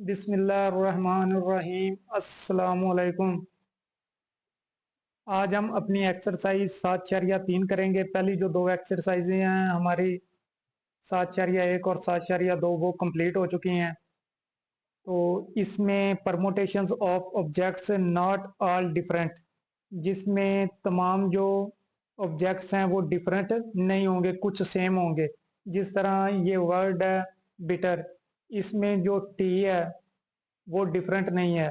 बिस्मिल्लाहिर्रहमानिर्रहीम। अस्सलामुअलैकुम। आज हम अपनी एक्सरसाइज 7.3 करेंगे। पहली जो दो एक्सरसाइजें हैं हमारी 7.1 और 7.2 वो कंप्लीट हो चुकी हैं। तो इसमें permutations of objects not all different, जिसमें तमाम जो ऑब्जेक्ट्स हैं वो डिफरेंट नहीं होंगे, कुछ सेम होंगे। जिस तरह ये वर्ड है बिटर, इसमें जो टी है वो डिफरेंट नहीं है,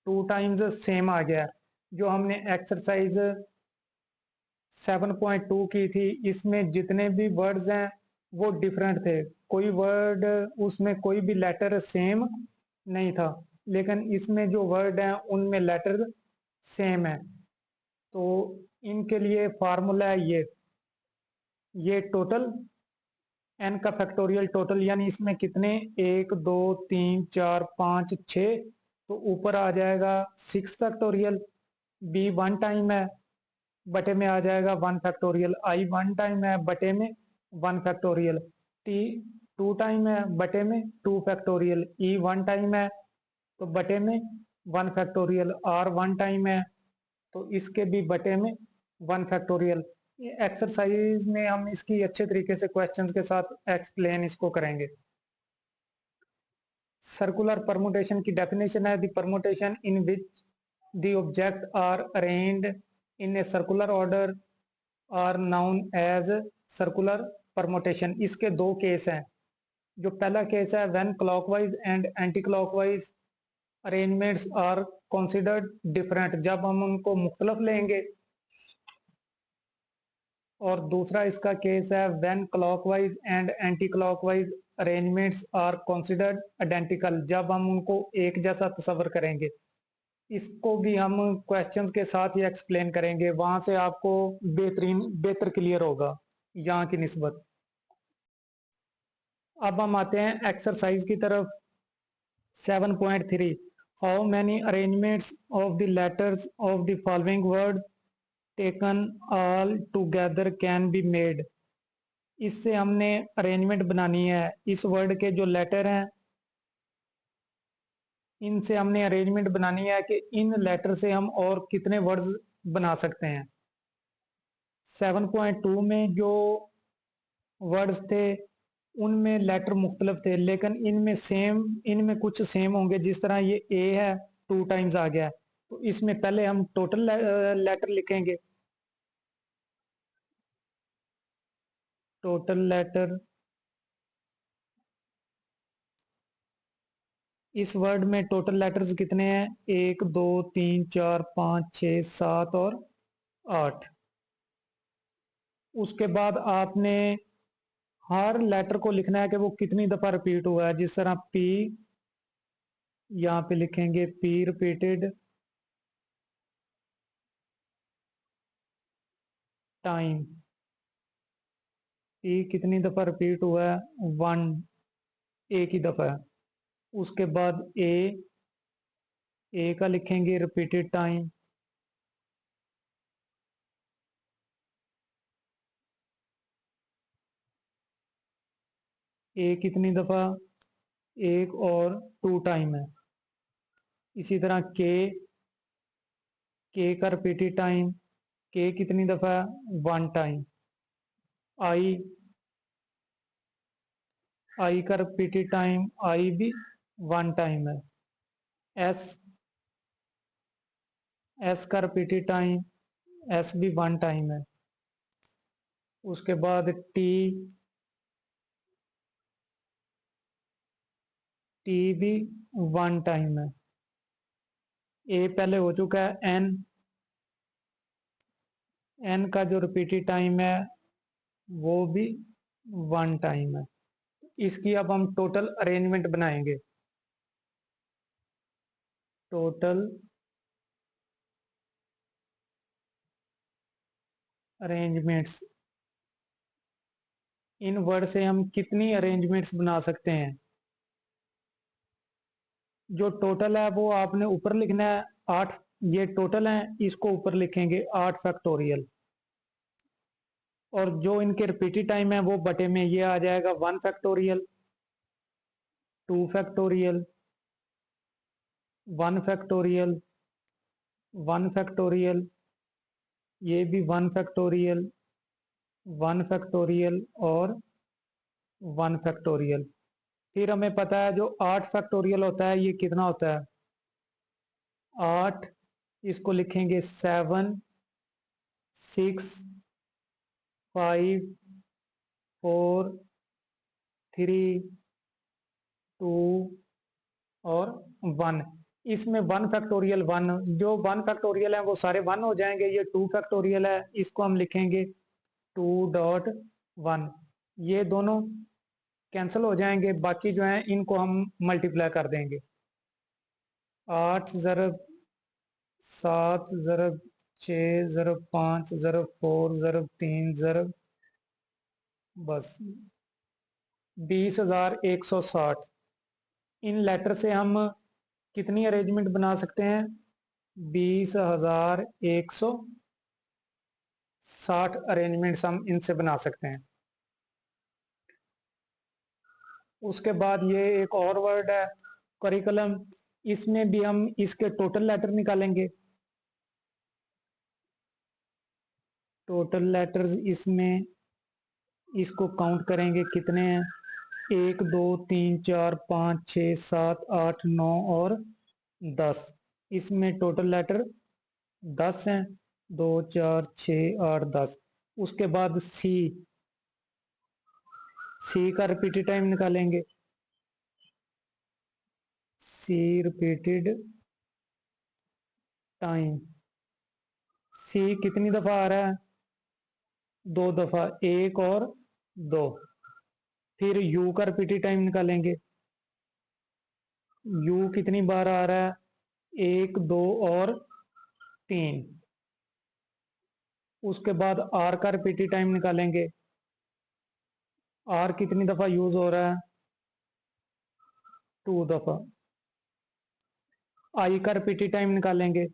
2 टाइम्स सेम आ गया। जो हमने एक्सरसाइज 7.2 की थी, इसमें जितने भी वर्ड्स हैं वो डिफरेंट थे। कोई वर्ड उसमें कोई भी लेटर सेम नहीं था, लेकिन इसमें जो वर्ड हैं उनमें लेटर सेम है। तो इनके लिए फार्मूला है ये टोटल एन का फैक्टोरियल टोटल, यानी इसमें कितने 1 2 3 4 5 6, तो ऊपर आ जाएगा 6 फैक्टोरियल। बी 1 टाइम है, बटे में आ जाएगा 1 फैक्टोरियल। आई 1 टाइम है, बटे में 1 फैक्टोरियल। टी 2 टाइम है, बटे में 2 फैक्टोरियल। ई 1 टाइम है तो बटे में 1 फैक्टोरियल। आर 1 टाइम है तो इसके भी बटे में 1 फैक्टोरियल। एक्सरसाइज में हम इसकी अच्छे तरीके से क्वेश्चंस के साथ एक्सप्लेन इसको करेंगे। सर्कुलर परमुटेशन की डेफिनेशन है the permutation in which the object are arranged in a circular order are known as circular permutation. इसके दो केस हैं। जो पहला केस है when clockwise and anti clockwise arrangements are considered different, जब हम उनको मुख्तलफ लेंगे। और दूसरा इसका केस है when clockwise and anti clockwise arrangements are considered identical, जब हम उनको एक जैसा तस्वर करेंगे। इसको भी हम क्वेश्चंस के साथ ही एक्सप्लेन करेंगे, वहां से आपको बेहतर क्लियर होगा यहाँ की निस्बत। अब हम आते हैं एक्सरसाइज की तरफ। 7.3 how many arrangements of the letters of the following word taken all together can be made. इससे हमने अरेंजमेंट बनानी है। इस वर्ड के जो लेटर हैं इनसे हमने अरेंजमेंट बनानी है कि इन लेटर से हम और कितने वर्ड्स बना सकते हैं। 7.2 में जो वर्ड्स थे उनमें लेटर मुख्तलिफ थे, लेकिन इनमें कुछ सेम होंगे। जिस तरह ये ए है, 2 टाइम्स आ गया, तो इसमें पहले हम टोटल लेटर लिखेंगे। टोटल लेटर, इस वर्ड में टोटल लेटर्स कितने हैं 1 2 3 4 5 6 7 और 8। उसके बाद आपने हर लेटर को लिखना है कि वो कितनी दफा रिपीट हुआ है। जिस तरह पी, यहाँ पे लिखेंगे पी रिपीटेड टाइम। पी कितनी दफा रिपीट हुआ है 1, एक ही दफा है। उसके बाद ए का लिखेंगे रिपीटेड टाइम। ए कितनी दफा, एक और 2 टाइम है। इसी तरह के का रिपीटेड टाइम, के कितनी दफा, 1 टाइम। आई आई का रिपीटेड टाइम, आई भी 1 टाइम है। एस एस का रिपीटेड टाइम, एस भी 1 टाइम है। उसके बाद टी भी 1 टाइम है। ए पहले हो चुका है। एन का जो रिपीटेड टाइम है वो भी 1 टाइम है। इसकी अब हम टोटल अरेंजमेंट बनाएंगे। टोटल अरेंजमेंट्स, इन वर्ड से हम कितनी अरेंजमेंट्स बना सकते हैं। जो टोटल है वो आपने ऊपर लिखना है 8। ये टोटल है, इसको ऊपर लिखेंगे 8 फैक्टोरियल। और जो इनके रिपीटेड टाइम है वो बटे में ये आ जाएगा 1 फैक्टोरियल, 2 फैक्टोरियल, 1 फैक्टोरियल, 1 फैक्टोरियल, ये भी 1 फैक्टोरियल, 1 फैक्टोरियल और 1 फैक्टोरियल। फिर हमें पता है जो 8 फैक्टोरियल होता है ये कितना होता है? 8, इसको लिखेंगे 7, 6, 5, 4, 3, 2 और 1। इसमें 1 फैक्टोरियल 1, जो 1 फैक्टोरियल है वो सारे 1 हो जाएंगे। ये 2 फैक्टोरियल है, इसको हम लिखेंगे 2.1। ये दोनों कैंसिल हो जाएंगे, बाकी जो है इनको हम मल्टीप्लाई कर देंगे। 8 ज़रब 7 ज़रब 6 ज़रब 5 ज़रब 4 ज़रब 3 ज़रब बस 20,160। इन लेटर से हम कितनी अरेंजमेंट बना सकते हैं? 20,160 अरेंजमेंट्स हम इनसे बना सकते हैं। उसके बाद ये एक और वर्ड है करिकुलम, इसमें भी हम इसके टोटल लेटर निकालेंगे। टोटल लेटर्स इसमें इसको काउंट करेंगे कितने हैं? 1 2 3 4 5 6 7 8 9 और 10। इसमें टोटल लेटर 10 हैं। 2 4 6 8 10। उसके बाद सी, सी का रिपीटेड टाइम निकालेंगे। सी रिपीटेड टाइम, सी कितनी दफा आ रहा है? 2 दफा, 1 और 2। फिर यू का रिपीटेड टाइम निकालेंगे। यू कितनी बार आ रहा है? 1 2 और 3। उसके बाद आर का रिपीटेड टाइम निकालेंगे। आर कितनी दफा यूज हो रहा है? 2 दफा। आई का रिपीटेड टाइम निकालेंगे।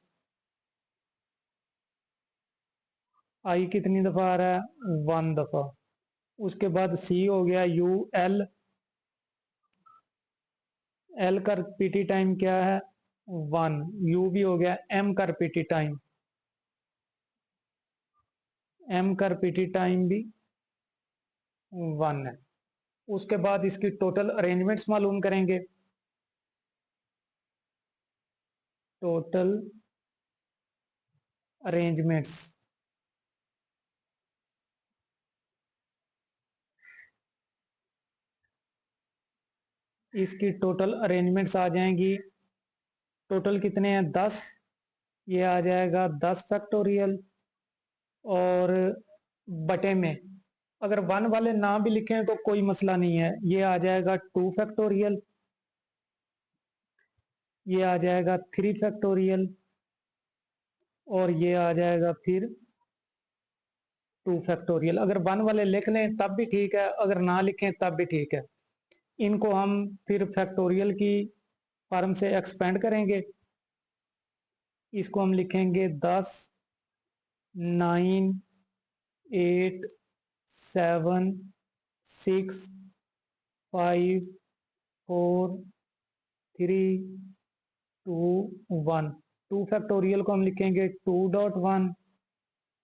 आई कितनी दफा आ रहा है? 1 दफा। उसके बाद सी हो गया। यू, एल, एल का रिपीटेड टाइम क्या है? 1। यू भी हो गया। एम का रिपीटेड टाइम, एम का रिपीटेड टाइम भी 1 है। उसके बाद इसकी टोटल अरेंजमेंट्स मालूम करेंगे। टोटल अरेंजमेंट्स, इसकी टोटल अरेंजमेंट्स आ जाएंगी। टोटल कितने हैं? 10। ये आ जाएगा 10 फैक्टोरियल। और बटे में अगर 1 वाले ना भी लिखें तो कोई मसला नहीं है, ये आ जाएगा 2 फैक्टोरियल। ये आ जाएगा 3 फैक्टोरियल। और ये आ जाएगा फिर 2 फैक्टोरियल। अगर 1 वाले लिख लें तब भी ठीक है, अगर ना लिखें तब भी ठीक है। इनको हम फिर फैक्टोरियल की फॉर्म से एक्सपेंड करेंगे। इसको हम लिखेंगे 10 9 8 7 6 5 4 3 2 1। 2 फैक्टोरियल को हम लिखेंगे 2.1।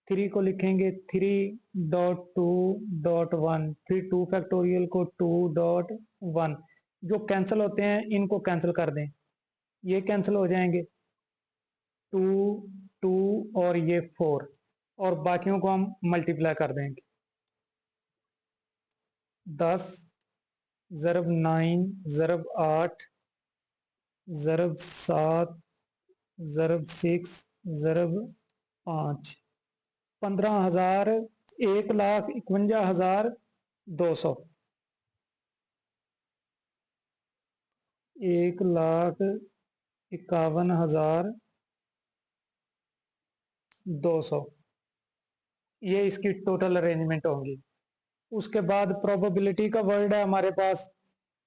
3 को लिखेंगे 3.2.1। फिर 2 फैक्टोरियल को 2.1। जो कैंसिल होते हैं इनको कैंसिल कर दें, ये कैंसिल हो जाएंगे। 2 2 और ये 4, और बाकियों को हम मल्टीप्लाई कर देंगे। 10 ज़रब 9 ज़रब 8 ज़रब 7 ज़रब 6 ज़रब 5, 15,000, 1,51,200, 1,51,200। ये इसकी टोटल अरेंजमेंट होंगी। उसके बाद प्रोबेबिलिटी का वर्ड है हमारे पास।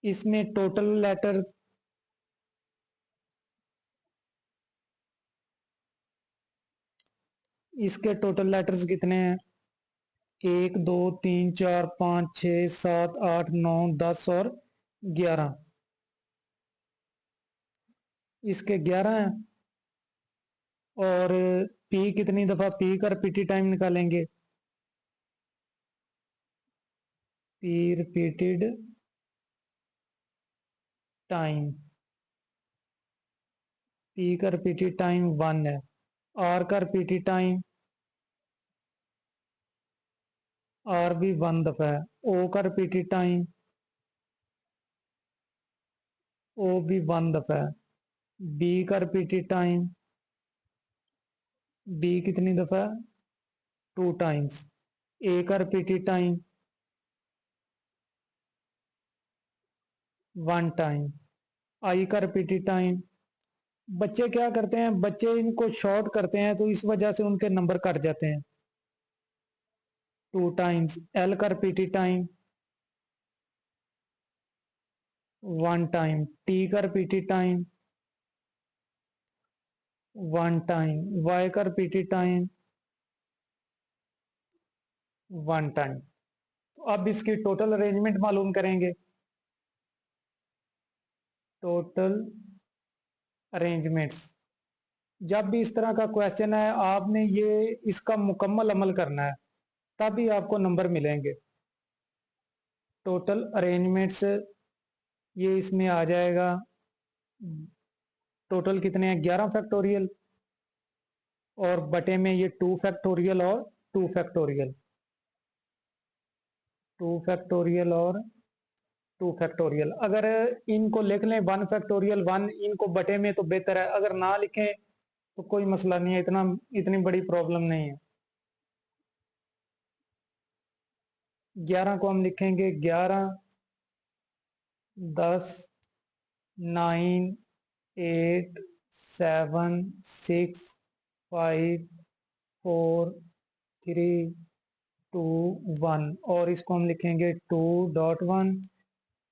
इसमें टोटल लेटर, इसके टोटल लेटर्स कितने हैं? 1 2 3 4 5 6 7 8 9 10 और 11। इसके 11 हैं। और पी कितनी दफा पी का रिपीटेड टाइम निकालेंगे, पी रिपीटेड टाइम, पी का रिपीटेड टाइम 1 है। आर का रिपीटेड टाइम, आर भी 1 दफा है। ओ का रिपीटेड टाइम, ओ भी 1 दफा है। बी का रिपीटेड टाइम, बी कितनी दफा है, 2 टाइम्स। ए का रिपीटेड टाइम 1 टाइम। आई का रिपीटेड टाइम, बच्चे क्या करते हैं, बच्चे इनको शॉर्ट करते हैं तो इस वजह से उनके नंबर कट जाते हैं। 2 टाइम्स। एल का रिपीटेड टाइम 1 टाइम। टी का रिपीटेड टाइम 1 टाइम। वाई का रिपीटेड टाइम 1 टाइम। तो अब इसकी टोटल अरेंजमेंट मालूम करेंगे। टोटल अरेंजमेंट्स, जब भी इस तरह का क्वेश्चन है आपने ये इसका मुकम्मल अमल करना है, तभी आपको नंबर मिलेंगे। टोटल अरेंजमेंट्स, ये इसमें आ जाएगा। टोटल कितने हैं, 11 फैक्टोरियल, और बटे में ये 2 फैक्टोरियल और 2 फैक्टोरियल, 2 फैक्टोरियल और 2 फैक्टोरियल। अगर इनको लिख लें 1 फैक्टोरियल 1, इनको बटे में तो बेहतर है, अगर ना लिखें तो कोई मसला नहीं है, इतनी बड़ी प्रॉब्लम नहीं है। 11 को हम लिखेंगे 11, 10, 9, 8, 7, 6, 5, 4, 3, 2, 1, और इसको हम लिखेंगे 2.1,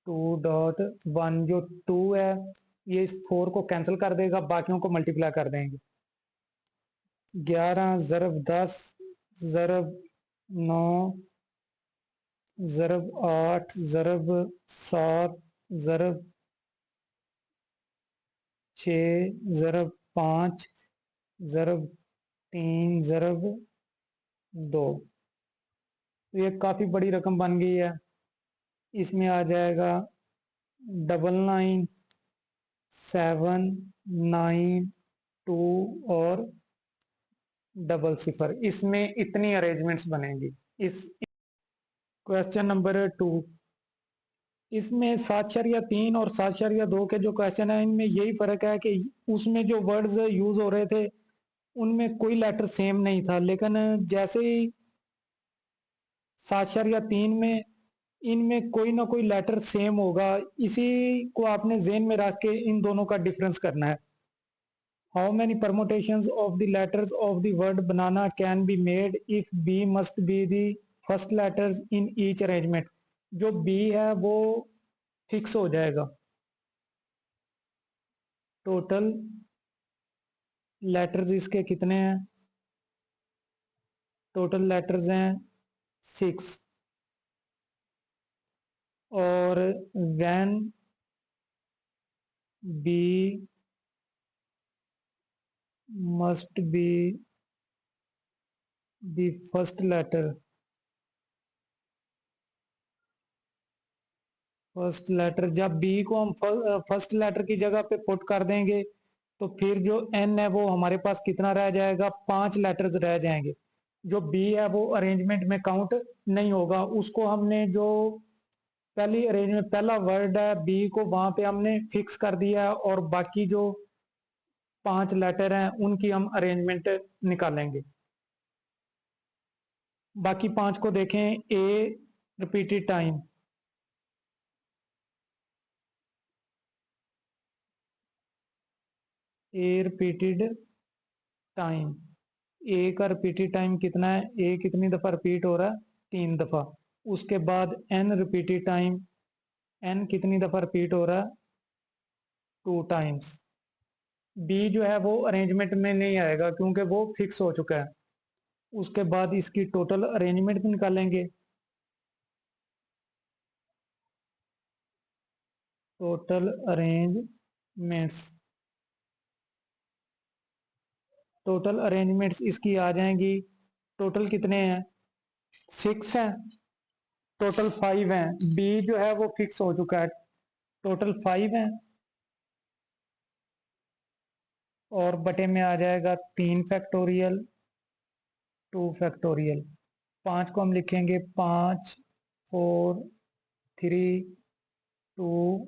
2.1। जो 2 है ये इस 4 को कैंसिल कर देगा, बाकियों को मल्टीप्लाई कर देंगे। 11 ज़रब 10 ज़रब 9 ज़रब 8 ज़रब 7 ज़रब 6 ज़रब 5 ज़रब 3 ज़रब 2। तो ये काफ़ी बड़ी रकम बन गई है। इसमें आ जाएगा 99,792 और 00। इसमें इतनी अरेंजमेंट्स बनेंगी। इस क्वेश्चन नंबर 2, इसमें 7.3 और 7.2 के जो क्वेश्चन है इनमें यही फर्क है कि उसमें जो वर्ड्स यूज हो रहे थे उनमें कोई लेटर सेम नहीं था, लेकिन जैसे ही 7.3 में इनमें कोई ना कोई लेटर सेम होगा, इसी को आपने जेन में रख के इन दोनों का डिफरेंस करना है। How many permutations of the letters of the word banana can be made if B must be the first letters in each arrangement. जो बी है वो फिक्स हो जाएगा। टोटल लेटर्स इसके कितने हैं, टोटल लेटर्स हैं 6। और when B must be the first letter, first letter जब बी को हम फर्स्ट लेटर की जगह पे पुट कर देंगे तो फिर जो एन है वो हमारे पास कितना रह जाएगा, 5 लेटर्स रह जाएंगे। जो बी है वो अरेंजमेंट में काउंट नहीं होगा, उसको हमने जो पहली अरेंजमेंट पहला वर्ड है बी को वहां पे हमने फिक्स कर दिया, और बाकी जो 5 लेटर हैं उनकी हम अरेंजमेंट निकालेंगे। बाकी 5 को देखें। ए रिपीटेड टाइम, ए रिपीटेड टाइम, ए का रिपीटेड टाइम कितना है, ए कितनी दफा रिपीट हो रहा है, 3 दफा। उसके बाद एन रिपीटेड टाइम, एन कितनी दफा रिपीट हो रहा है, 2 टाइम्स। बी जो है वो अरेंजमेंट में नहीं आएगा क्योंकि वो फिक्स हो चुका है। उसके बाद इसकी टोटल अरेंजमेंट निकालेंगे। टोटल अरेंजमेंट्स टोटल अरेंजमेंट्स इसकी आ जाएंगी। टोटल कितने हैं? 6 हैं। टोटल 5 हैं। बी जो है वो फिक्स हो चुका है। टोटल 5 हैं। और बटे में आ जाएगा 3 फैक्टोरियल 2 फैक्टोरियल। 5 को हम लिखेंगे 5 4 3 2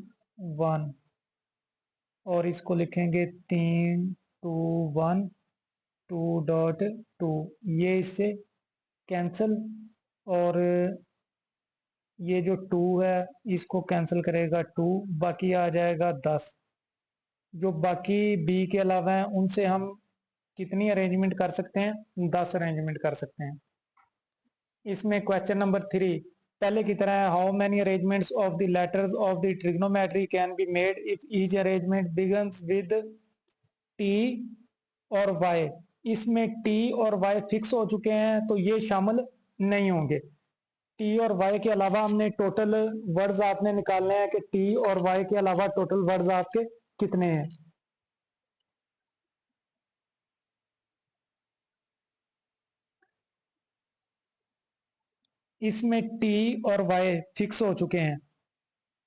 1। और इसको लिखेंगे 3 2 1 2.2। ये इससे कैंसल। और ये जो 2 है इसको कैंसिल करेगा 2, बाकी आ जाएगा 10। जो बाकी बी के अलावा हैं उनसे हम कितनी अरेंजमेंट कर सकते हैं? 10 अरेंजमेंट कर सकते हैं। इसमें क्वेश्चन नंबर 3 पहले की तरह है, how many arrangements of the letters of the trigonometry can be made if each arrangement begins with T और वाई। इसमें टी और वाई फिक्स हो चुके हैं तो ये शामिल नहीं होंगे। टी और वाई के अलावा हमने टोटल वर्ड्स आपने निकालने हैं कि टी और वाई के अलावा टोटल वर्ड्स आपके कितने हैं। इसमें टी और वाई फिक्स हो चुके हैं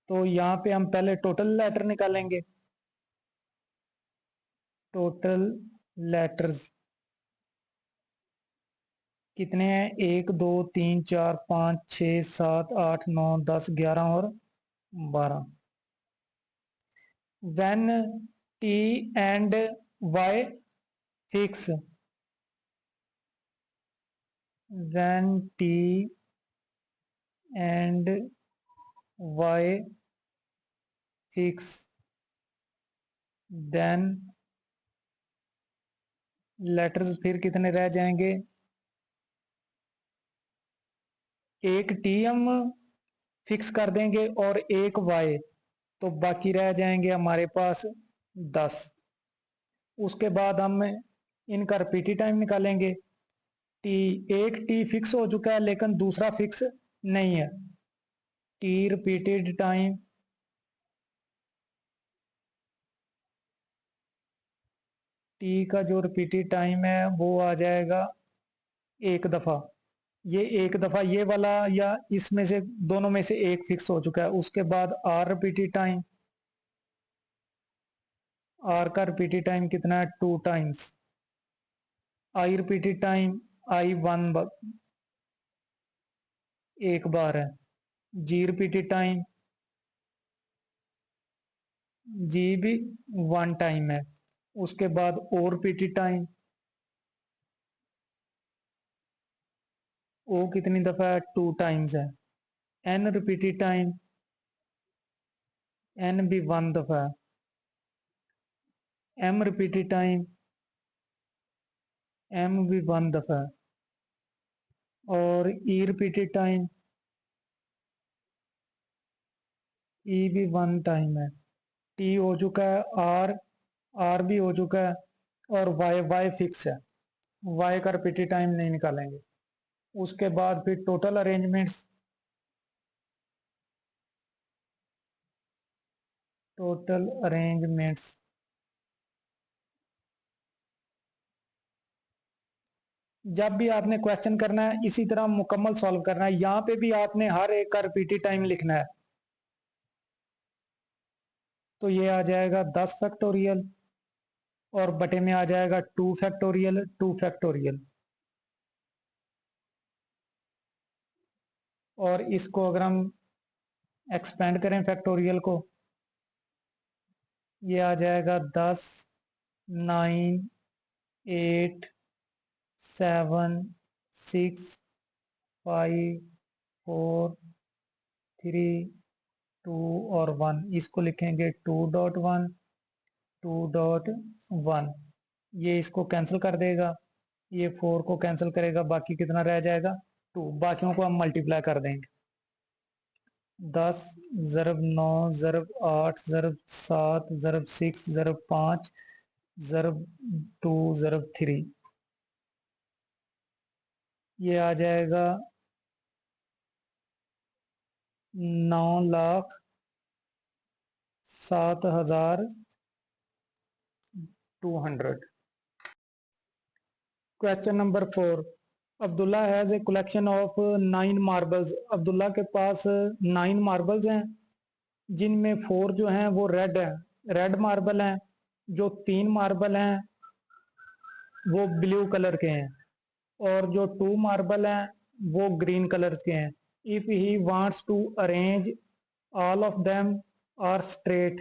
तो यहां पे हम पहले टोटल लेटर निकालेंगे। टोटल लेटर्स कितने हैं? 1 2 3 4 5 6 7 8 9 10 11 और 12। when t and y fix, when t and y fix, then letters फिर कितने रह जाएंगे? एक टी हम फिक्स कर देंगे और एक वाई, तो बाकी रह जाएंगे हमारे पास 10। उसके बाद हम इनका रिपीटेड टाइम निकालेंगे। टी, एक टी फिक्स हो चुका है लेकिन दूसरा फिक्स नहीं है। टी रिपीटेड टाइम, टी का जो रिपीटेड टाइम है वो आ जाएगा एक दफा। ये एक दफा ये वाला या इसमें से दोनों में से एक फिक्स हो चुका है। उसके बाद आर रिपीटेड टाइम, आर का रिपीटेड टाइम कितना है? 2 टाइम्स। आई रिपीटेड टाइम, आई 1 बार है। जी रिपीटेड टाइम, जी भी 1 टाइम है। उसके बाद ओ रिपीटेड टाइम, ओ कितनी दफा है? 2 टाइम्स है। एन रिपीटेड टाइम, एन भी 1 दफा है। एम रिपीटेड टाइम, एम भी 1 दफा है। और ई रिपीटेड टाइम, ई भी 1 टाइम है। टी हो चुका है। आर, आर भी हो चुका है। और वाई, वाई फिक्स है। वाई का रिपीटेड टाइम नहीं निकालेंगे। उसके बाद फिर टोटल अरेंजमेंट्स, टोटल अरेंजमेंट्स जब भी आपने क्वेश्चन करना है इसी तरह मुकम्मल सॉल्व करना है। यहां पे भी आपने हर एक का रिपीटेड टाइम लिखना है। तो ये आ जाएगा 10 फैक्टोरियल और बटे में आ जाएगा 2 फैक्टोरियल 2 फैक्टोरियल। और इसको अगर हम एक्सपेंड करें फैक्टोरियल को, ये आ जाएगा 10 9 8 7 6 5 4 3 2 और 1। इसको लिखेंगे 2.1 2.1। ये इसको कैंसिल कर देगा, ये 4 को कैंसिल करेगा, बाकी कितना रह जाएगा? 2। बाकियों को हम मल्टीप्लाई कर देंगे। 10 ज़रब 9 ज़रब 8 ज़रब 7 ज़रब 6 ज़रब 5 ज़रब 2 ज़रब 3। ये आ जाएगा 9,07,200। Question number 4। Abdullah has a collection of 9 marbles. Abdullah के पास 9 मार्बल्स हैं, जिनमें 4 जो हैं वो रेड है, रेड मार्बल हैं। जो 3 मार्बल हैं वो ब्लू कलर के हैं, और जो 2 मार्बल हैं वो ग्रीन कलर के हैं। If he wants to arrange all of them are straight,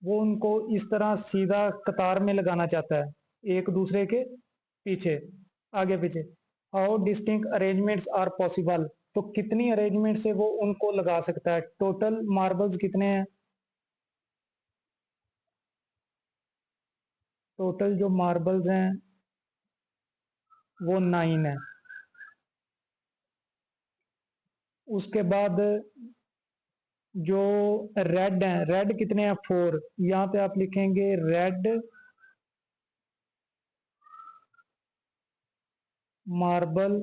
वो उनको इस तरह सीधा कतार में लगाना चाहता है, एक दूसरे के पीछे, आगे पीछे। How distinct arrangements are possible, तो कितनी अरेंजमेंट से वो उनको लगा सकता है। टोटल मार्बल्स कितने हैं, टोटल जो मार्बल्स हैं वो 9 है। उसके बाद जो रेड है, रेड कितने हैं, 4। यहां पे आप लिखेंगे red marble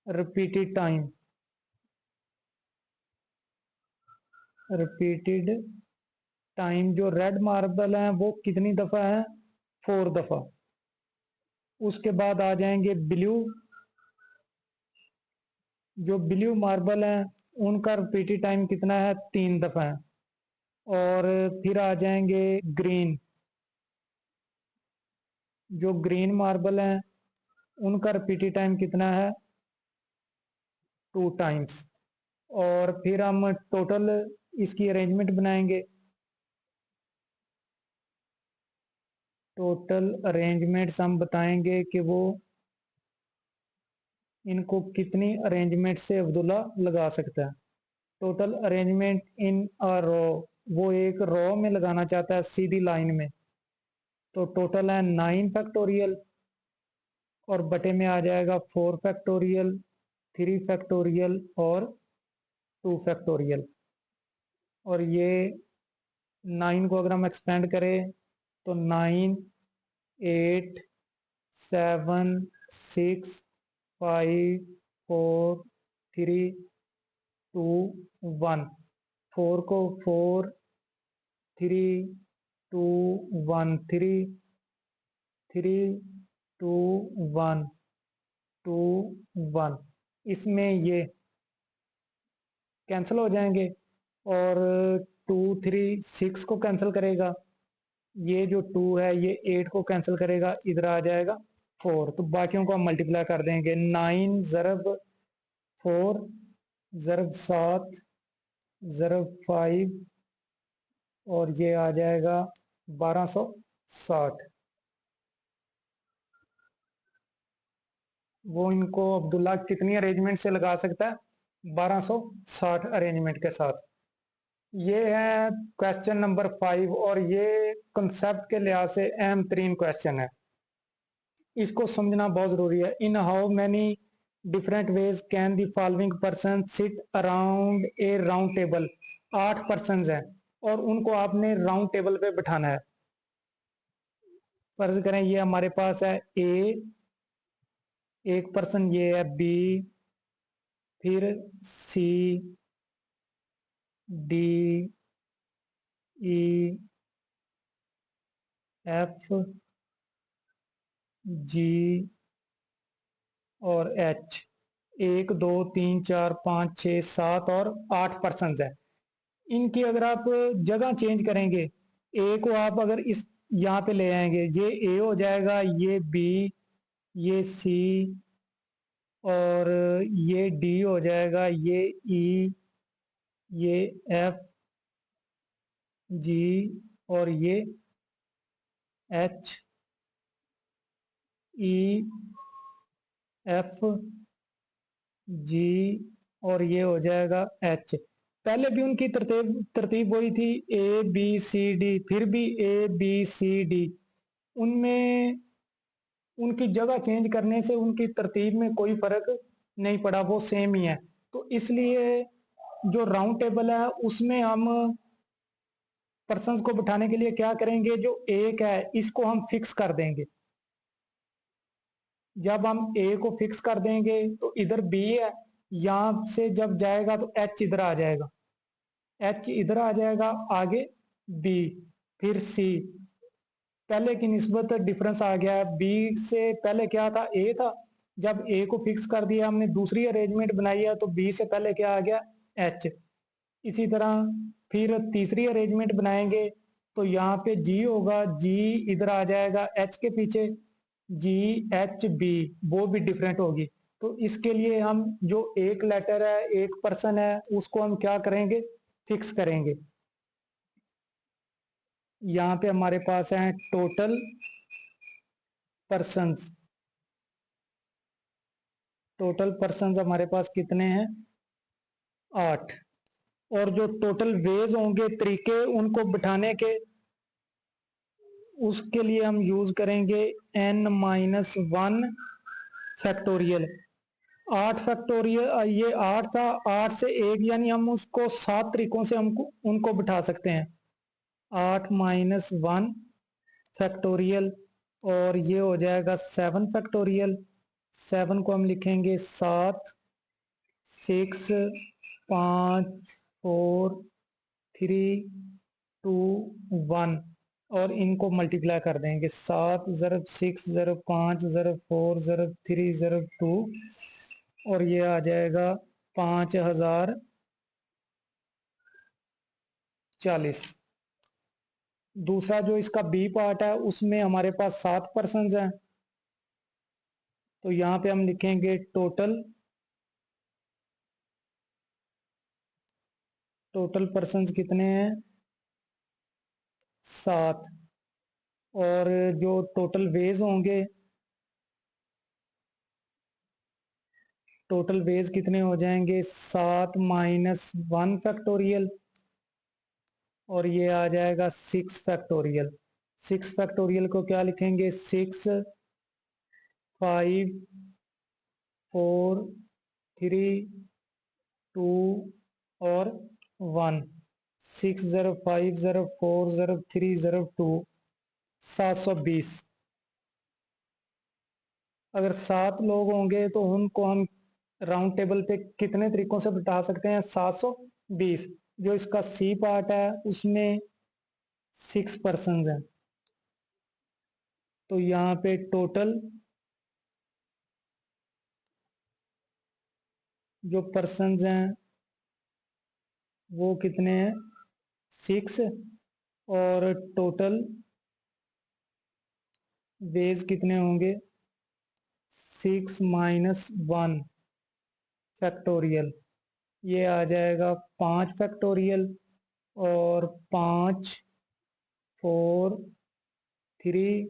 repeated time, repeated time. जो रेड मार्बल है वो कितनी दफा है, 4 दफा। उसके बाद आ जाएंगे ब्लू, जो ब्लू मार्बल है उनका रिपीटेड टाइम कितना है, 3 दफा है। और फिर आ जाएंगे ग्रीन, जो ग्रीन मार्बल है उनका रिपीटेड टाइम कितना है, 2 टाइम्स। और फिर हम टोटल इसकी अरेंजमेंट बनाएंगे। टोटल अरेंजमेंट्स हम बताएंगे कि वो इनको कितनी अरेंजमेंट से अब्दुल्ला लगा सकता है। टोटल अरेंजमेंट इन अ रो, वो एक रो में लगाना चाहता है सीधी लाइन में। तो टोटल है 9 फैक्टोरियल, और बटे में आ जाएगा 4 फैक्टोरियल, 3 फैक्टोरियल और 2 फैक्टोरियल। और ये 9 को अगर हम एक्सपेंड करें तो 9, 8, 7, 6, 5, 4, 3, 2, 1। 4 को 4, 3, 2, 1, 3, 3, 2, 1, 2, 1। इसमें ये कैंसिल हो जाएंगे, और 2, 3, 6 को कैंसिल करेगा। ये जो 2 है ये 8 को कैंसिल करेगा, इधर आ जाएगा 4। तो बाकियों को हम मल्टीप्लाई कर देंगे। 9 ज़रब 4 ज़रब 7 ज़रब 5, और ये आ जाएगा 1260। वो इनको अब्दुल्ला कितनी अरेंजमेंट से लगा सकता है, 1260 अरेंजमेंट के साथ। ये है क्वेश्चन नंबर 5, और ये कंसेप्ट के लिहाज से अहम तरीन क्वेश्चन है, इसको समझना बहुत जरूरी है। इन how many different ways can the following person sit around a round table. 8 person हैं, और उनको आपने राउंड टेबल पे बिठाना है। फर्ज करें ये हमारे पास है ए, एक पर्सन ये है बी, फिर सी, डी, ई, एफ, जी और एच। 1, 2, 3, 4, 5, 6, 7 और 8 पर्सन है। इनकी अगर आप जगह चेंज करेंगे, ए को आप अगर इस यहाँ पे ले आएंगे, ये ए हो जाएगा, ये बी, ये सी, और ये डी हो जाएगा, ये ई, ये एफ, जी और ये एच, ई, एफ, जी और ये हो जाएगा एच। पहले भी उनकी तरतीब तरतीब वही थी, ए बी सी डी, फिर भी ए बी सी डी। उनमें उनकी जगह चेंज करने से उनकी तरतीब में कोई फर्क नहीं पड़ा, वो सेम ही है। तो इसलिए जो राउंड टेबल है उसमें हम पर्सन्स को बिठाने के लिए क्या करेंगे, जो एक है इसको हम फिक्स कर देंगे। जब हम ए को फिक्स कर देंगे तो इधर बी है, यहां से जब जाएगा तो एच इधर आ जाएगा, एच इधर आ जाएगा, आगे बी, फिर सी, पहले की निस्बत डिफरेंस आ गया है। बी से पहले क्या था, ए था। जब ए को फिक्स कर दिया हमने, दूसरी अरेंजमेंट बनाई है, तो बी से पहले क्या आ गया, एच। इसी तरह फिर तीसरी अरेंजमेंट बनाएंगे तो यहाँ पे जी होगा, जी इधर आ जाएगा एच के पीछे, जी एच बी, वो भी डिफरेंट होगी। तो इसके लिए हम जो एक लेटर है, एक पर्सन है, उसको हम क्या करेंगे, फिक्स करेंगे। यहाँ पे हमारे पास है टोटल पर्सन्स। टोटल पर्सन्स हमारे पास कितने हैं, 8। और जो टोटल वेज होंगे, तरीके उनको बिठाने के, उसके लिए हम यूज करेंगे n-1 फैक्टोरियल। 8 फैक्टोरियल, ये 8 था, 8 से 1, यानी हम उसको 7 तरीकों से हमको उनको बिठा सकते हैं। 8-1 फैक्टोरियल, और ये हो जाएगा 7 फैक्टोरियल। 7 को हम लिखेंगे 7, 6, 5, 4, 3, 2, 1, और इनको मल्टीप्लाई कर देंगे। 7 ज़रब 6 ज़रब 5 ज़रब 4 ज़रब 3 ज़रब 2, और ये आ जाएगा 5040। दूसरा जो इसका बी पार्ट है, उसमें हमारे पास 7 पर्सन हैं। तो यहाँ पे हम लिखेंगे टोटल, टोटल पर्सन कितने हैं, 7। और जो टोटल वेज होंगे, टोटल वेज कितने हो जाएंगे, 7-1 फैक्टोरियल, और ये आ जाएगा 6 फैक्टोरियल। 6 फैक्टोरियल को क्या लिखेंगे, 6, 5, 4, 3, 2 और 1। 6 ज़रब 5 ज़रब 4 ज़रब 3 ज़रब 2, 720। अगर 7 लोग होंगे तो उनको हम राउंड टेबल पे कितने तरीकों से बिठा सकते हैं, 720। जो इसका सी पार्ट है, उसमें 6 पर्सन हैं। तो यहाँ पे टोटल जो पर्सन हैं वो कितने हैं, 6। और टोटल वेज कितने होंगे, 6-1 फैक्टोरियल। ये आ जाएगा 5 फैक्टोरियल, और 5, 4, 3,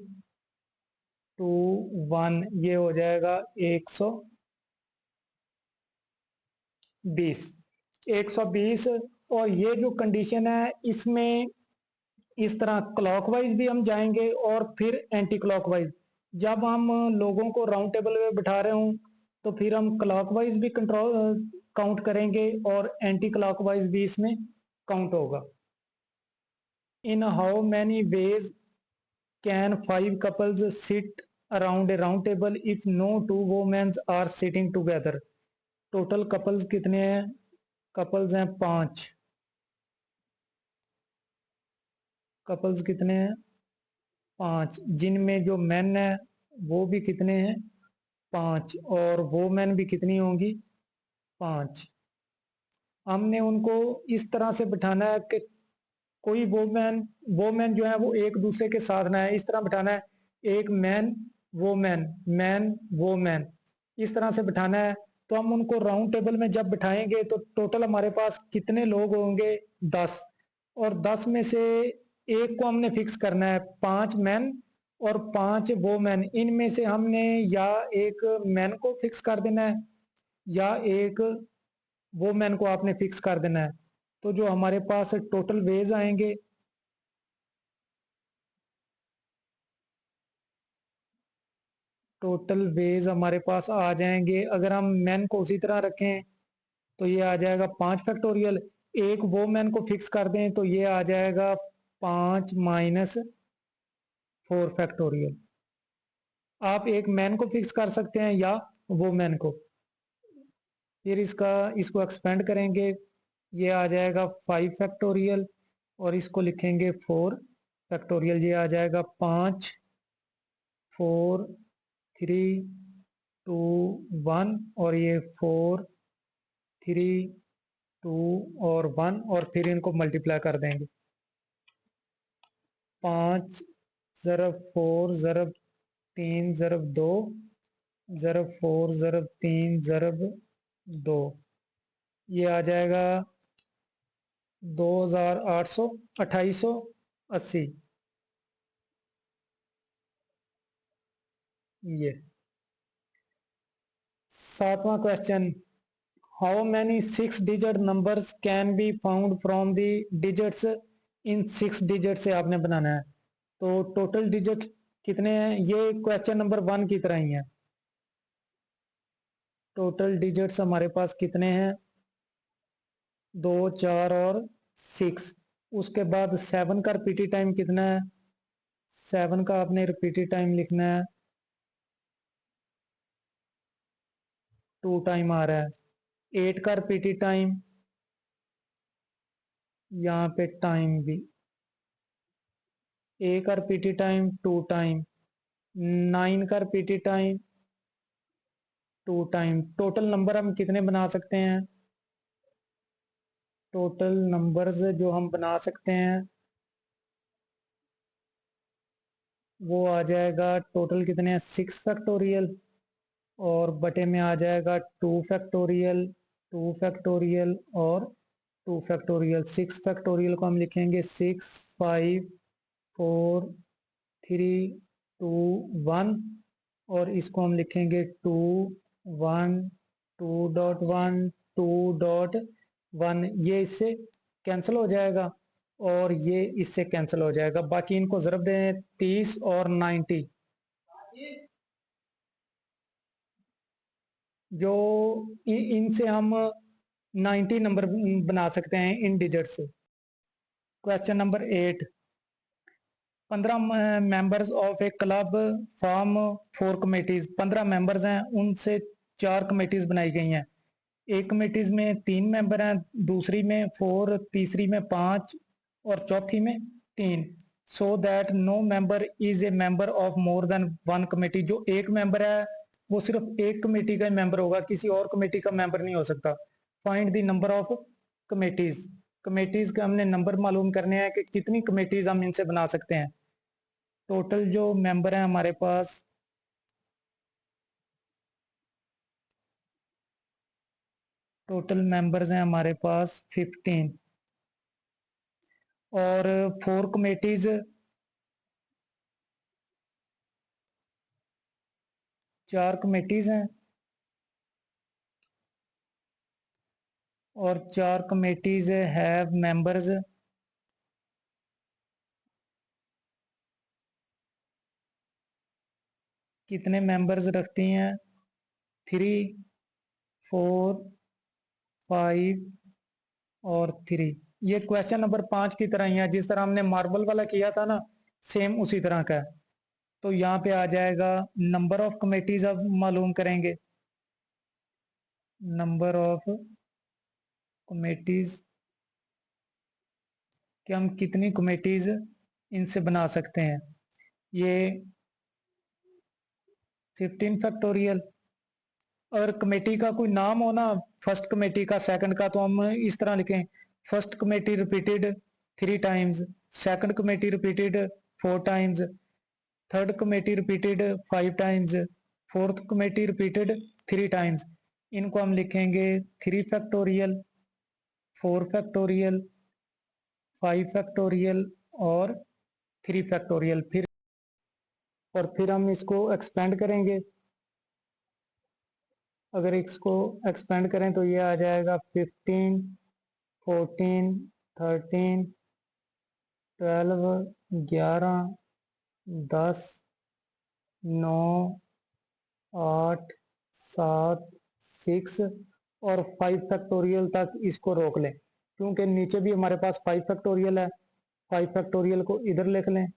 2, 1, ये हो जाएगा 120। 120। और ये जो कंडीशन है, इसमें इस तरह क्लॉकवाइज भी हम जाएंगे और फिर एंटी क्लॉकवाइज। जब हम लोगों को राउंड टेबल में बिठा रहे हों, तो फिर हम क्लॉकवाइज भी कंट्रोल काउंट करेंगे, और एंटी क्लॉकवाइज भी इसमें काउंट होगा। In how many ways can 5 couples sit around a round table if no 2 women are sitting together. Total couples कितने हैं, कपल्स हैं 5। कपल्स कितने हैं, 5, जिनमें जो मेन है वो भी कितने हैं, 5, और वोमेन भी कितनी होंगी, 5। हमने उनको इस तरह से बिठाना है कि कोई वोमेन, वोमेन जो है वो एक दूसरे के साथ ना है, इस तरह बिठाना है, एक मैन वोमेन, मैन वोमेन, इस तरह से बिठाना है। तो हम उनको राउंड टेबल में जब बिठाएंगे तो टोटल हमारे पास कितने लोग होंगे, 10। और 10 में से एक को हमने फिक्स करना है, 5 मैन और 5 वोमेन। इनमें से हमने या एक मैन को फिक्स कर देना है, या एक वोमेन को आपने फिक्स कर देना है। तो जो हमारे पास टोटल वेज आएंगे, टोटल वेज हमारे पास आ जाएंगे, अगर हम मैन को उसी तरह रखें तो ये आ जाएगा 5 फैक्टोरियल। एक वो मैन को फिक्स कर दें तो ये आ जाएगा 5-4 फैक्टोरियल। आप एक मैन को फिक्स कर सकते हैं या वो मैन को। फिर इसको एक्सपेंड करेंगे, ये आ जाएगा 5 फैक्टोरियल, और इसको लिखेंगे 4। फैक्टोरियल ये आ जाएगा 5 4 3 2 1 और ये 4 3 2 और 1 और फिर इनको मल्टीप्लाई कर देंगे। 5 ज़रब 4 ज़रब 3 ज़रब 2 ज़रब 4 ज़रब 3 ज़रब 2, ये आ जाएगा 2880। ये 7वां question, how many 6 digit numbers can be found from the digits in 6 digit से आपने बनाना है। तो टोटल डिजिट कितने हैं, ये क्वेश्चन नंबर 1 की तरह ही है। टोटल डिजिट्स हमारे पास कितने हैं, 2 4 और 6। उसके बाद 7 का रिपीटेड टाइम कितना है, 7 का आपने रिपीटेड टाइम लिखना है 2 टाइम आ रहा है। 8 का रिपीटेड टाइम, यहाँ पे टाइम भी 8 का रिपीटेड टाइम 2 टाइम, 9 का repeated time 2 time. Total number हम कितने बना सकते हैं, टोटल नंबर्स जो हम बना सकते हैं वो आ जाएगा, टोटल कितने हैं 6 फैक्टोरियल और बटे में आ जाएगा 2 फैक्टोरियल 2 फैक्टोरियल और 2 फैक्टोरियल। 6 फैक्टोरियल को हम लिखेंगे 6 5 4 3 2 1 और इसको हम लिखेंगे 2 1 2.1 2.1। ये इससे कैंसिल हो जाएगा और ये इससे कैंसिल हो जाएगा। बाकी इनको ज़रब दें 30 और 90, जो इनसे हम 90 नंबर बना सकते हैं इन डिजिट से। Question number 8, 15 members of A club form 4 committees. 15 members हैं, उनसे 4 कमेटीज बनाई गई हैं। एक कमेटीज में 3 मेंबर हैं, दूसरी में 4, तीसरी में 5 और चौथी में 3। So that no member is a member of more than 1 committee. जो एक मेंबर है वो सिर्फ एक कमेटी का मेंबर होगा, किसी और कमेटी का मेंबर नहीं हो सकता। Find the number of committees. Committees का हमने नंबर मालूम करने हैं कि कितनी कमेटीज हम इनसे बना सकते हैं। टोटल जो मेंबर हैं हमारे पास, टोटल मेंबर्स हैं हमारे पास 15 और 4 कमेटीज, 4 कमेटीज हैं और 4 कमेटीज हैव मेंबर्स। कितने मेंबर्स रखती हैं, 3 4 5 और 3। ये क्वेश्चन नंबर 5 की तरह ही है, जिस तरह हमने मार्बल वाला किया था ना, सेम उसी तरह का है। तो यहाँ पे आ जाएगा नंबर ऑफ कमेटीज अब मालूम करेंगे। नंबर ऑफ कमेटीज कि हम कितनी कमेटीज इनसे बना सकते हैं। ये 15 फैक्टोरियल। अगर कमेटी का कोई नाम हो ना, फर्स्ट कमेटी का सेकंड का, तो हम इस तरह लिखें, first committee repeated 3 times, second committee repeated 4 times, third committee repeated 5 times, fourth committee repeated 3 times. इनको हम लिखेंगे 3 फैक्टोरियल 4 फैक्टोरियल 5 फैक्टोरियल और 3 फैक्टोरियल। फिर हम इसको एक्सपेंड करेंगे। अगर इसको एक्सपेंड करें तो ये आ जाएगा 15 14 13 12 11 10 9 8 7 6 और 5 फैक्टोरियल तक इसको रोक लें, क्योंकि नीचे भी हमारे पास 5 फैक्टोरियल है। 5 फैक्टोरियल को इधर लिख लें,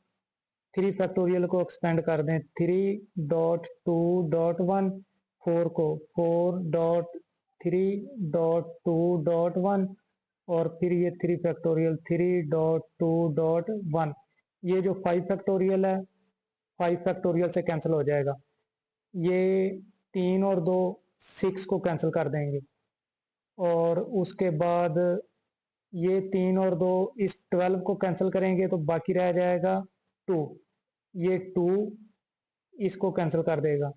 3 फैक्टोरियल को एक्सपेंड कर दें, 3.2.1, 4 को 4.3.2.1 और फिर ये 3 फैक्टोरियल 3.2.1। ये जो 5 फैक्टोरियल है 5 फैक्टोरियल से कैंसिल हो जाएगा। ये 3 और 2 6 को कैंसिल कर देंगे और उसके बाद ये 3 और 2 इस 12 को कैंसिल करेंगे तो बाकी रह जाएगा 2। ये 2 इसको कैंसिल कर देगा।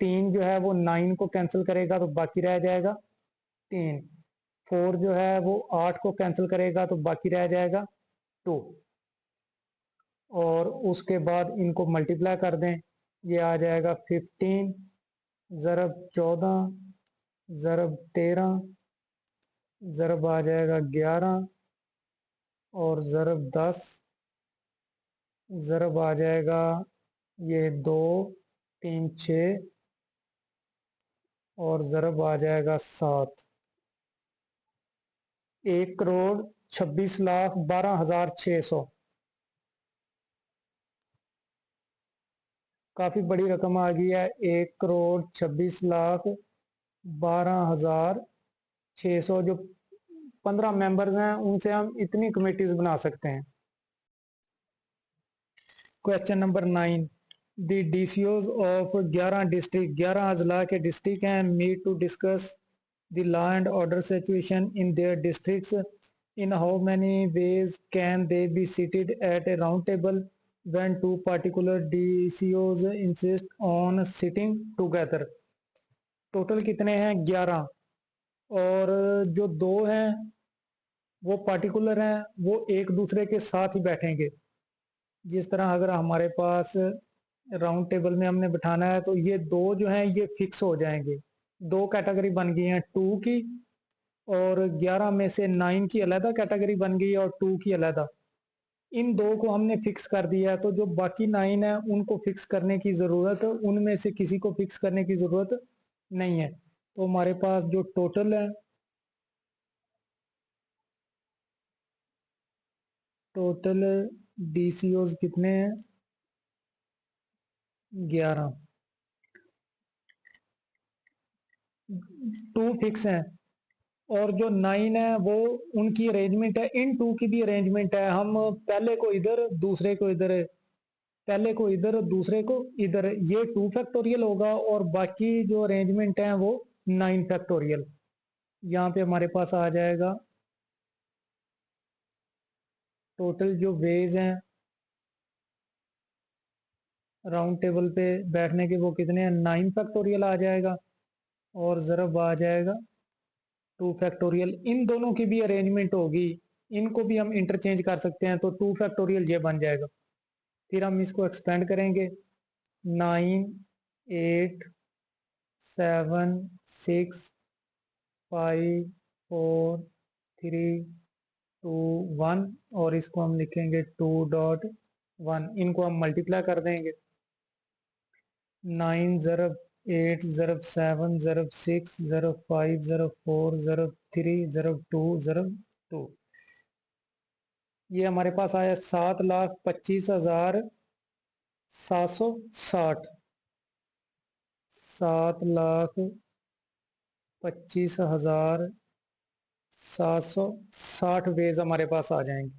3 जो है वो 9 को कैंसिल करेगा तो बाकी रह जाएगा 3। 4 जो है वो 8 को कैंसिल करेगा तो बाकी रह जाएगा 2। और उसके बाद इनको मल्टीप्लाई कर दें, ये आ जाएगा 15 ज़रब 14 ज़रब 13 ज़रब आ जाएगा 11 और ज़रब 10 ज़रब आ जाएगा ये 2 3 6 और ज़रब आ जाएगा 7। 1,26,12,600। काफी बड़ी रकम आ गई है। 1,26,12,600 जो 15 मेंबर्स हैं उनसे हम इतनी कमेटीज बना सकते हैं। Question number 9, the DCOs of 11 district 11 अजला के डिस्ट्रिक्ट हैं meet to discuss the law and order situation in their districts in how many ways can they be seated at a round table when two particular DCOs insist on sitting together। Total कितने हैं 11 और जो दो हैं वो particular हैं, वो एक दूसरे के साथ ही बैठेंगे। जिस तरह अगर हमारे पास राउंड टेबल में हमने बिठाना है तो ये दो जो हैं ये फिक्स हो जाएंगे। दो कैटेगरी बन गई हैं 2 की और 11 में से 9 की अलग कैटेगरी बन गई और 2 की अलग। इन दो को हमने फिक्स कर दिया है तो जो बाकी 9 है उनको फिक्स करने की ज़रूरत, उनमें से किसी को फिक्स करने की ज़रूरत नहीं है। तो हमारे पास जो टोटल है, टोटल DCOs कितने हैं 11। 2 फिक्स हैं और जो 9 है वो उनकी अरेंजमेंट है। इन 2 की भी अरेंजमेंट है, हम पहले को इधर दूसरे को इधर, पहले को इधर दूसरे को इधर, ये 2 फैक्टोरियल होगा और बाकी जो अरेंजमेंट है वो 9 फैक्टोरियल। यहाँ पे हमारे पास आ जाएगा टोटल जो वेज हैं राउंड टेबल पे बैठने के वो कितने हैं 9 फैक्टोरियल आ जाएगा और ज़रब आ जाएगा 2 फैक्टोरियल। इन दोनों की भी अरेंजमेंट होगी, इनको भी हम इंटरचेंज कर सकते हैं तो 2 फैक्टोरियल ये बन जाएगा। फिर हम इसको एक्सपेंड करेंगे 9 8 7 6 5 4 3 2 1 और इसको हम लिखेंगे 2.1। इनको हम मल्टीप्लाई कर देंगे 9 ज़रब 8 ज़रब 7 ज़रब 6 ज़रब 5 ज़रब 4 ज़रब 3 ज़रब 2 ज़रब 2। ये हमारे पास आया 7,25,760। 7,25,760 वेज हमारे पास आ जाएंगे।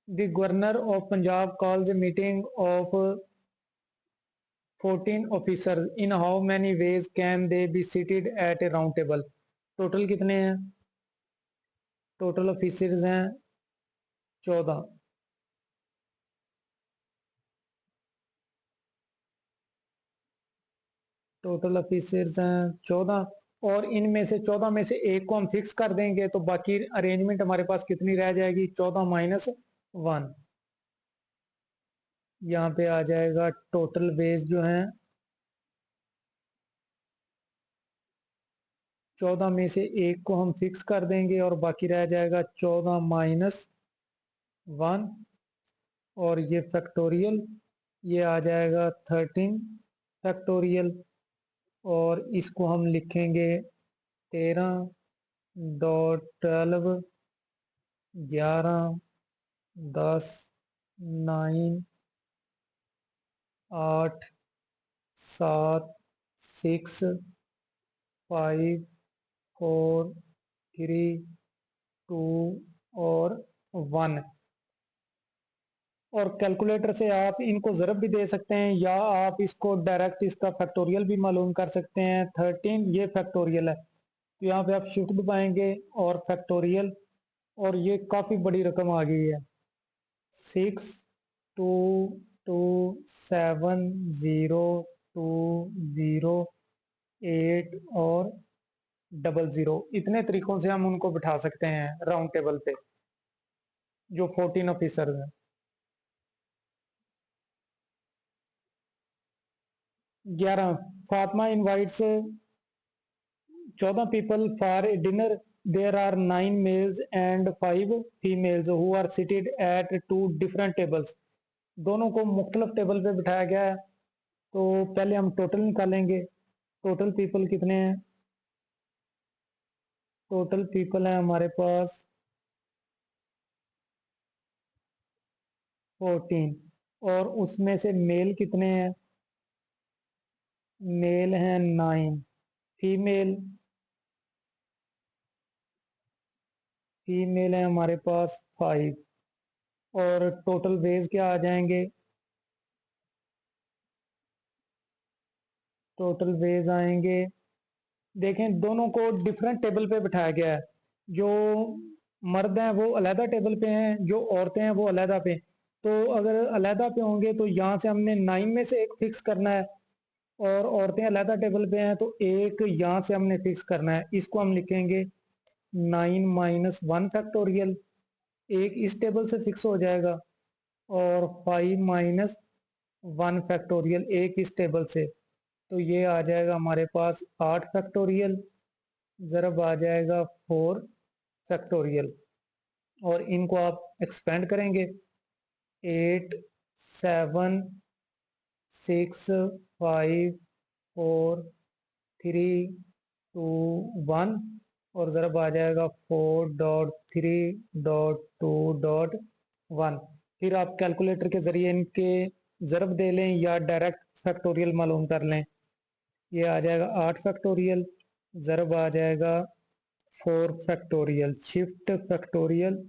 The governor of Punjab calls a meeting of 14 officers in how many ways can they be seated at A round table. Total कितने हैं, टोटल ऑफिसर्स हैं 14। टोटल ऑफिसर्स हैं 14 और इनमें से 14 में से एक को हम फिक्स कर देंगे तो बाकी अरेंजमेंट हमारे पास कितनी रह जाएगी 14 - 1। यहाँ पे आ जाएगा टोटल वेज जो है 14 में से एक को हम फिक्स कर देंगे और बाकी रह जाएगा 14 - 1 और ये फैक्टोरियल ये आ जाएगा 13 फैक्टोरियल और इसको हम लिखेंगे 13.12 11 10 9 8 7 6 5 4 3 2 और 1। और कैलकुलेटर से आप इनको ज़रब भी दे सकते हैं या आप इसको डायरेक्ट इसका फैक्टोरियल भी मालूम कर सकते हैं। 13 ये फैक्टोरियल है, तो यहाँ पे आप शिफ्ट दबाएंगे और फैक्टोरियल, और ये काफ़ी बड़ी रकम आ गई है। 6227020 8 और 00, इतने तरीकों से हम उनको बिठा सकते हैं राउंड टेबल पे, जो 14 ऑफिसर हैं। 11, Fatima invites 14 people for a dinner. There are 9 males and 5 females who are seated at 2 different tables. दोनों को मुख्तलिफ टेबल पे बिठाया गया है। तो पहले हम टोटल निकालेंगे। टोटल पीपल कितने हैं? टोटल पीपल है हमारे पास 14, और उसमें से मेल कितने हैं? मेल हैं 9, फीमेल फीमेल है हमारे पास 5, और टोटल वेज क्या आ जाएंगे? टोटल वेज आएंगे, देखें दोनों को डिफरेंट टेबल पे बिठाया गया है। जो मर्द हैं वो अलहदा टेबल पे हैं, जो औरतें हैं वो अलहदा पे। तो अगर अलहदा पे होंगे तो यहाँ से हमने 9 में से एक फिक्स करना है, और औरतें अलहदा टेबल पे हैं तो एक यहाँ से हमने फिक्स करना है। इसको हम लिखेंगे 9 - 1 फैक्टोरियल, एक इस टेबल से फिक्स हो जाएगा, और 5 - 1 फैक्टोरियल एक इस टेबल से। तो ये आ जाएगा हमारे पास 8 फैक्टोरियल, ज़रब आ जाएगा 4 फैक्टोरियल। और इनको आप एक्सपेंड करेंगे, 8 7 6 5 4 3 2 1, और ज़रब आ जाएगा 4.3.2.1। फिर आप कैलकुलेटर के ज़रिए इनके ज़रब दे लें या डायरेक्ट फैक्टोरियल मालूम कर लें। ये आ जाएगा 8 फैक्टोरियल, ज़रब आ जाएगा 4 फैक्टोरियल, शिफ्ट फैक्टोरियल।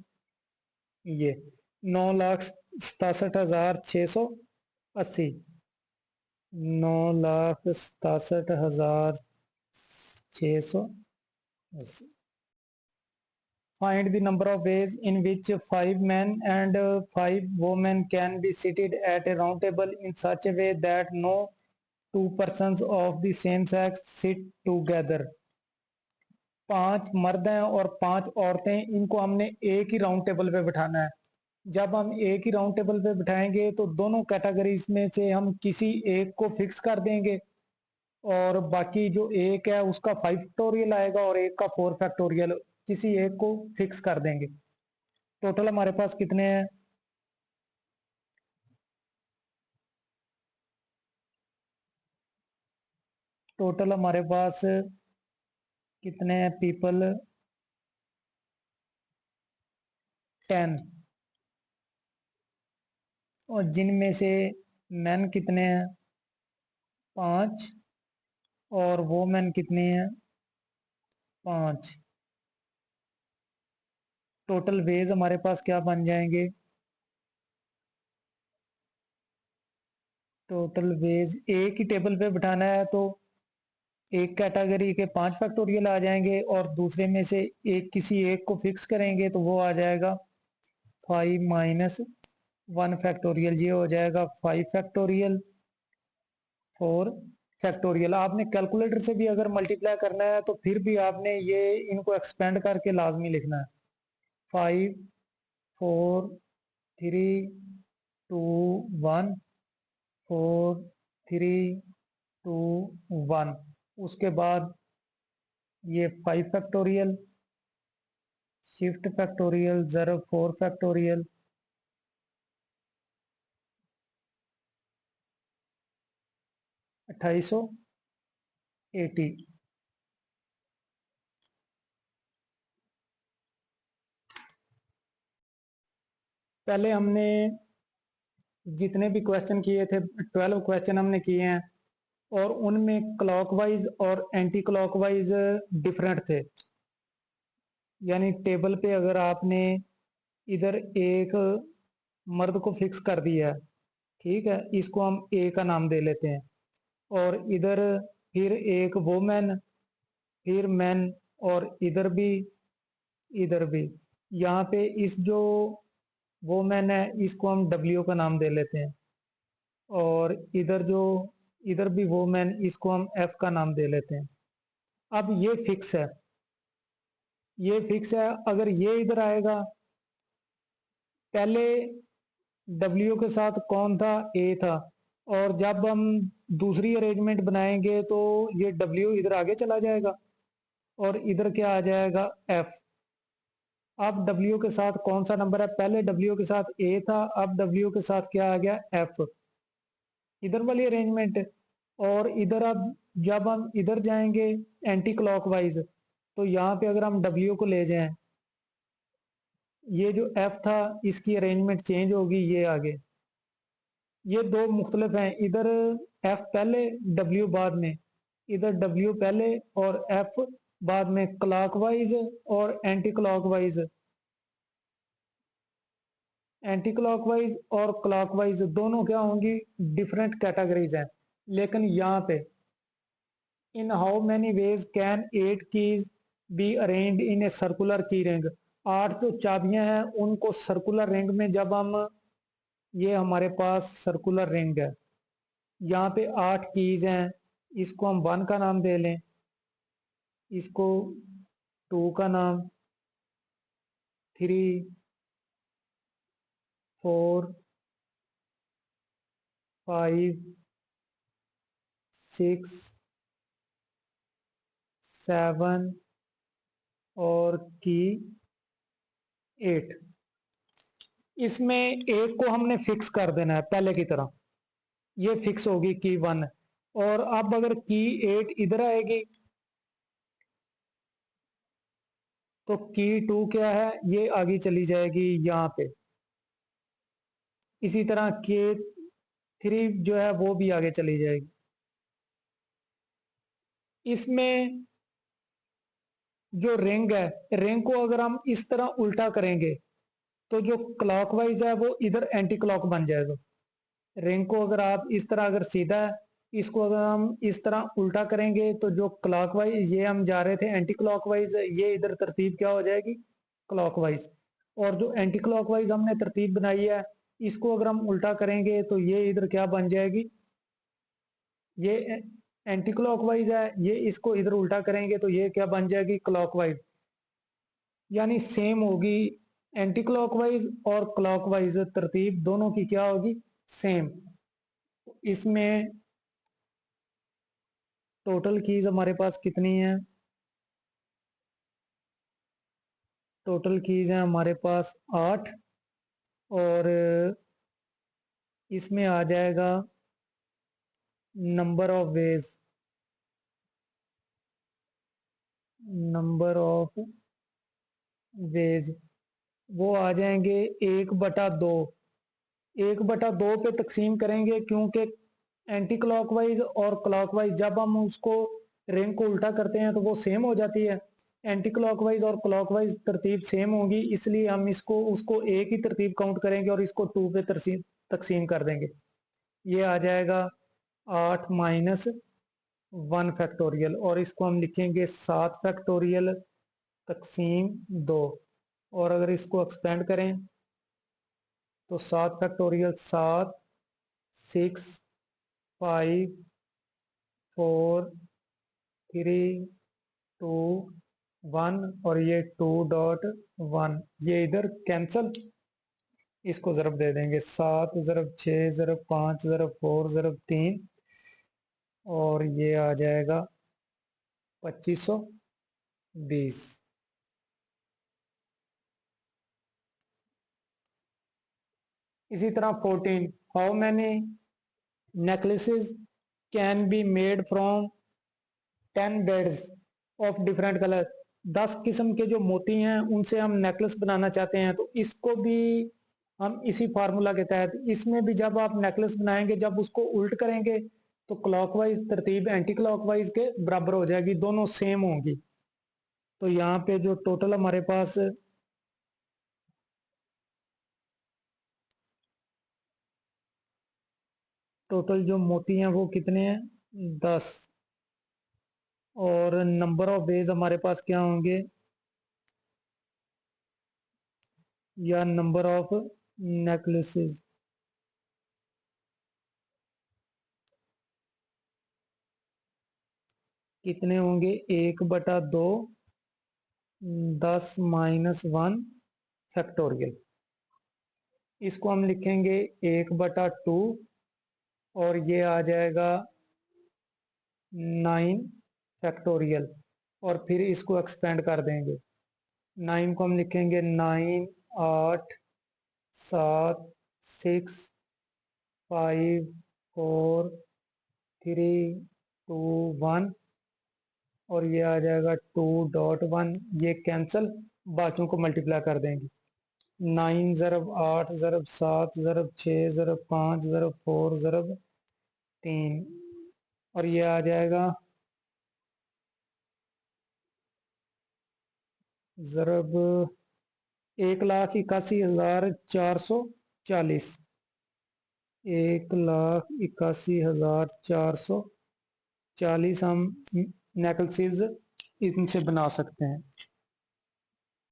ये 9,67,680, 9,67,680। Find the number of ways in which 5 men and 5 women can be seated at a round table in such a way that no two persons of the same sex sit together. 5 मर्द हैं और 5 औरतें, इनको हमने एक ही round table पे बिठाना है। जब हम एक ही राउंड टेबल पे बिठाएंगे तो दोनों कैटेगरीज में से हम किसी एक को फिक्स कर देंगे, और बाकी जो एक है उसका 5 फैक्टोरियल आएगा और एक का 4 फैक्टोरियल, किसी एक को फिक्स कर देंगे। टोटल हमारे पास कितने हैं? टोटल हमारे पास कितने हैं पीपल? 10, और जिनमें से मैन कितने हैं? 5, और वोमेन कितने हैं? 5। टोटल वेज हमारे पास क्या बन जाएंगे? टोटल वेज एक ही टेबल पे बिठाना है तो एक कैटेगरी के 5 फैक्टोरियल आ जाएंगे, और दूसरे में से एक किसी एक को फिक्स करेंगे तो वो आ जाएगा 5 - 1 फैक्टोरियल। ये हो जाएगा 5 फैक्टोरियल, 4 फैक्टोरियल। आपने कैलकुलेटर से भी अगर मल्टीप्लाई करना है तो फिर भी आपने ये इनको एक्सपेंड करके लाजमी लिखना है। 5 4 3 2 1, 4 3 2 1। उसके बाद ये 5 फैक्टोरियल, शिफ्ट फैक्टोरियल, ज़रब 4 फैक्टोरियल, 2880। पहले हमने जितने भी क्वेश्चन किए थे, 12 क्वेश्चन हमने किए हैं, और उनमें क्लॉकवाइज और एंटी क्लॉकवाइज डिफरेंट थे। यानी टेबल पे अगर आपने इधर एक मर्द को फिक्स कर दिया है, ठीक है, इसको हम ए का नाम दे लेते हैं। और इधर फिर एक वोमेन, फिर मैन, और इधर भी। यहाँ पे इस जो वोमेन है इसको हम डब्ल्यू का नाम दे लेते हैं। और इधर भी वोमेन, इसको हम एफ का नाम दे लेते हैं। अब ये फिक्स है, ये फिक्स है। अगर ये इधर आएगा, पहले डब्ल्यू के साथ कौन था, ए था, और जब हम दूसरी अरेंजमेंट बनाएंगे तो ये डब्ल्यू इधर आगे चला जाएगा और इधर क्या आ जाएगा, एफ। अब डब्ल्यू के साथ कौन सा नंबर है, पहले डब्ल्यू के साथ ए था, अब डब्ल्यू के साथ क्या आ गया, एफ, इधर वाली अरेंजमेंट। और इधर अब जब हम इधर जाएंगे एंटी क्लॉकवाइज, तो यहाँ पे अगर हम डब्ल्यू को ले जाएं, ये जो एफ था इसकी अरेंजमेंट चेंज होगी, ये आगे। ये दो मुख्तलिफ हैं, इधर एफ पहले डब्ल्यू बाद में, इधर डब्ल्यू पहले और एफ बाद में, क्लॉकवाइज और एंटी क्लॉकवाइज। एंटी क्लॉकवाइज और क्लॉकवाइज दोनों क्या होंगी, डिफरेंट कैटेगरीज हैं। लेकिन यहाँ पे इन how many ways can 8 keys be arranged in a circular की रिंग। 8 जो चाबियां हैं उनको सर्कुलर रिंग में जब हम, ये हमारे पास सर्कुलर रिंग है, यहाँ पे 8 कीज हैं, इसको हम 1 का नाम दे लें, इसको 2 का नाम, 3, 4, 5, 6, 7 और की 8। इसमें एक को हमने फिक्स कर देना है पहले की तरह, ये फिक्स होगी की 1। और अब अगर की 8 इधर आएगी तो की 2 क्या है, ये आगे चली जाएगी यहाँ पे। इसी तरह के 3 जो है वो भी आगे चली जाएगी। इसमें जो रिंग है, रिंग को अगर हम इस तरह उल्टा करेंगे तो जो क्लॉकवाइज है वो इधर एंटी क्लॉक बन जाएगा। रिंग को अगर आप इस तरह, अगर सीधा है, इसको अगर हम इस तरह उल्टा करेंगे तो जो क्लॉकवाइज, ये हम जा रहे थे एंटी क्लॉकवाइज, ये इधर तरतीब क्या हो जाएगी, क्लॉकवाइज। और जो एंटी क्लॉकवाइज हमने तरतीब बनाई है, इसको अगर हम उल्टा करेंगे तो ये इधर क्या बन जाएगी, ये एंटी क्लॉकवाइज है, ये इसको इधर उल्टा करेंगे तो ये क्या बन जाएगी, क्लॉकवाइज। यानी सेम होगी, एंटी क्लॉकवाइज और क्लॉकवाइज तरतीब दोनों की क्या होगी, सेम। इसमें टोटल कीज हमारे पास कितनी है, टोटल कीज है हमारे पास 8। और इसमें आ जाएगा number of ways, number of ways वो आ जाएंगे 1/2। 1/2 पे तकसीम करेंगे, क्योंकि एंटी क्लॉकवाइज और क्लॉकवाइज जब हम उसको रिंग को उल्टा करते हैं तो वो सेम हो जाती है। एंटी क्लॉकवाइज और क्लॉकवाइज तरतीब सेम होगी, इसलिए हम इसको उसको एक ही तरतीब काउंट करेंगे और इसको 2 पे तकसीम कर देंगे। ये आ जाएगा 8 - 1 फैक्टोरियल, और इसको हम लिखेंगे 7 फैक्टोरियल तकसीम 2। और अगर इसको एक्सपेंड करें तो 7 फैक्टोरियल 7, 6, 5, 4, 3, 2, 1, और ये 2.1, ये इधर कैंसल। इसको ज़रब दे देंगे, 7 ज़रब 6 ज़रब 5 ज़रब 4 ज़रब 3, और ये आ जाएगा 2520। इसी तरह 14, how many necklaces can be made from 10 beds of different colour. 10 किस्म के जो मोती हैं उनसे हम नेकलेस बनाना चाहते हैं, तो इसको भी हम इसी फार्मूला के तहत, इसमें भी जब आप नेकलेस बनाएंगे, जब उसको उल्ट करेंगे तो क्लॉकवाइज तरतीब एंटी क्लॉकवाइज के बराबर हो जाएगी, दोनों सेम होंगी। तो यहाँ पे जो टोटल हमारे पास टोटल जो मोती हैं वो कितने हैं, 10। और नंबर ऑफ वेज हमारे पास क्या होंगे, या नंबर ऑफ नेकलेसेस, कितने होंगे, 1/2, 10-1 फैक्टोरियल। इसको हम लिखेंगे 1/2 और ये आ जाएगा 9 फैक्टोरियल, और फिर इसको एक्सपेंड कर देंगे। 9 को हम लिखेंगे 9, 8, 7, 6, 5, 4, 3, 2, 1, और ये आ जाएगा 2.1। ये कैंसल, बाकियों को मल्टीप्लाई कर देंगे। 9 ज़रब 8 ज़रब 7 ज़रब 6 ज़रब 5 ज़रब 4 ज़रब 3, और ये आ जाएगा ज़रब 1,81,440। 1,81,440 हम नेकलेसेस इनसे बना सकते हैं।